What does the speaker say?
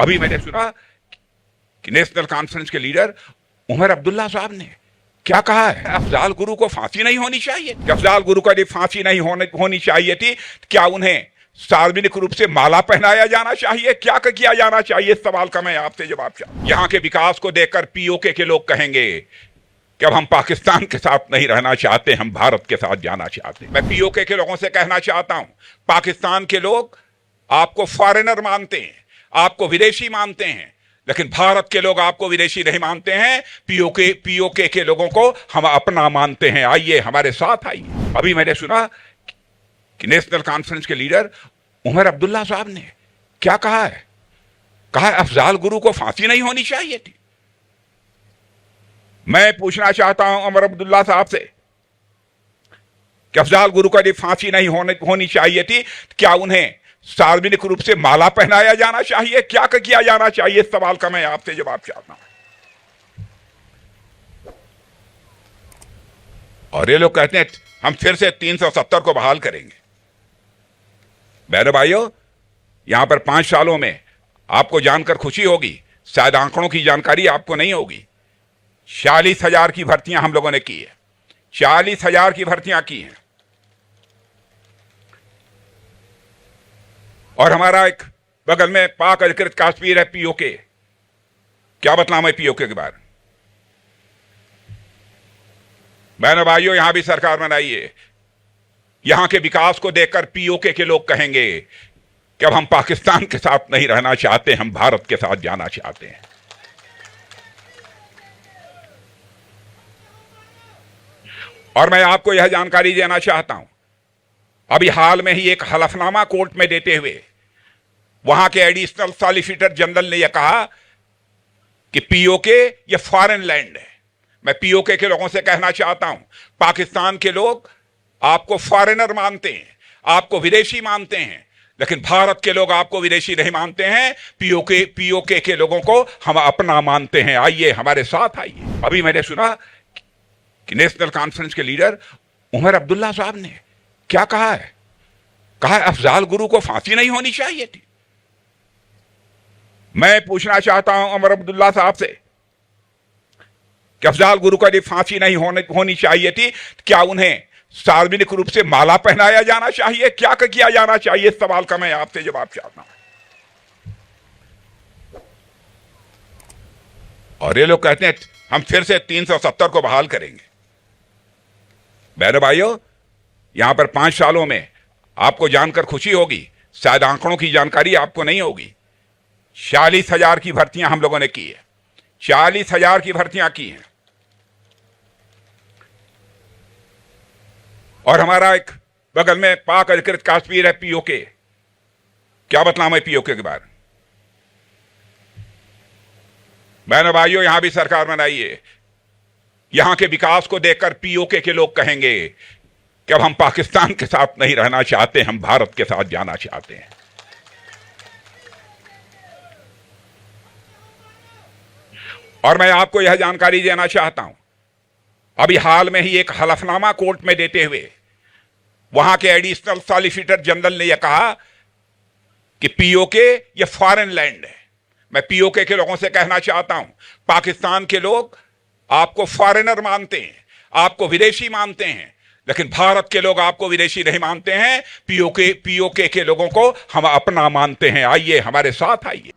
अभी मैंने सुना कि नेशनल कॉन्फ्रेंस के लीडर उमर अब्दुल्ला साहब ने क्या कहा है, अफजाल गुरु को फांसी नहीं होनी चाहिए। अफजाल गुरु को यदि फांसी नहीं होनी चाहिए थी, क्या उन्हें सार्वजनिक रूप से माला पहनाया जाना चाहिए? क्या किया जाना चाहिए? इस सवाल का मैं आपसे जवाब चाहूं। यहाँ के विकास को देखकर पीओके के लोग कहेंगे कि अब हम पाकिस्तान के साथ नहीं रहना चाहते, हम भारत के साथ जाना चाहते हैं। मैं पीओके के लोगों से कहना चाहता हूं, पाकिस्तान के लोग आपको फॉरेनर मानते हैं, आपको विदेशी मानते हैं, लेकिन भारत के लोग आपको विदेशी नहीं मानते हैं। पीओके के लोगों को हम अपना मानते हैं। आइए हमारे साथ आइए। अभी मैंने सुना कि नेशनल कॉन्फ्रेंस के लीडर उमर अब्दुल्ला साहब ने क्या कहा है, अफजाल गुरु को फांसी नहीं होनी चाहिए थी। मैं पूछना चाहता हूं उमर अब्दुल्ला साहब से कि अफजाल गुरु को यदि फांसी नहीं होनी चाहिए थी, क्या उन्हें सार्वजनिक रूप से माला पहनाया जाना चाहिए? क्या किया जाना चाहिए? इस सवाल का मैं आपसे जवाब चाहता हूं। और ये लोग कहते हैं हम फिर से 370 को बहाल करेंगे। बहनों भाइयों, यहां पर 5 सालों में आपको जानकर खुशी होगी, शायद आंकड़ों की जानकारी आपको नहीं होगी। 40,000 की भर्तियां हम लोगों ने की है, 40,000 की भर्तियां की हैं। और हमारा एक बगल में पाक अधिकृत कश्मीर है, पीओके। क्या बतलाऊं मैं पीओके के बारे में? बहनों भाइयों, यहां भी सरकार बनाइए। यहां के विकास को देखकर पीओके के लोग कहेंगे कि अब हम पाकिस्तान के साथ नहीं रहना चाहते, हम भारत के साथ जाना चाहते हैं। और मैं आपको यह जानकारी देना चाहता हूं, अभी हाल में ही एक हलफनामा कोर्ट में देते हुए वहां के एडिशनल सॉलिसिटर जनरल ने यह कहा कि पीओके ये फॉरेन लैंड है। मैं पीओके के लोगों से कहना चाहता हूं, पाकिस्तान के लोग आपको फॉरेनर मानते हैं, आपको विदेशी मानते हैं, लेकिन भारत के लोग आपको विदेशी नहीं मानते हैं। पीओके के लोगों को हम अपना मानते हैं। आइए हमारे साथ आइए। अभी मैंने सुना कि नेशनल कॉन्फ्रेंस के लीडर उमर अब्दुल्ला साहब ने क्या कहा है, अफजाल गुरु को फांसी नहीं होनी चाहिए थी। मैं पूछना चाहता हूं उमर अब्दुल्ला साहब से कि अफजाल गुरु को यदि फांसी नहीं होनी चाहिए थी, क्या उन्हें सार्वजनिक रूप से माला पहनाया जाना चाहिए? क्या किया जाना चाहिए? इस सवाल का मैं आपसे जवाब चाहता हूं। और ये लोग कहते हैं हम फिर से 370 को बहाल करेंगे। बहनों भाइयों, यहां पर 5 सालों में आपको जानकर खुशी होगी, शायद आंकड़ों की जानकारी आपको नहीं होगी। 40,000 की भर्तियां हम लोगों ने की है, 40,000 की भर्तियां की हैं। और हमारा एक बगल में पाक अधिकृत कश्मीर है, पीओके। क्या बतलाऊं मैं पीओके के बारे में? बहनों भाइयों, यहां भी सरकार बनाइए। यहां के विकास को देखकर पीओके के लोग कहेंगे कि अब हम पाकिस्तान के साथ नहीं रहना चाहते, हम भारत के साथ जाना चाहते हैं। और मैं आपको यह जानकारी देना चाहता हूं, अभी हाल में ही एक हलफनामा कोर्ट में देते हुए वहां के एडिशनल सॉलिसिटर जनरल ने यह कहा कि पीओके ये फॉरेन लैंड है। मैं पीओके के लोगों से कहना चाहता हूं, पाकिस्तान के लोग आपको फॉरेनर मानते हैं, आपको विदेशी मानते हैं, लेकिन भारत के लोग आपको विदेशी नहीं मानते हैं। पीओके के लोगों को हम अपना मानते हैं। आइए हमारे साथ आइए।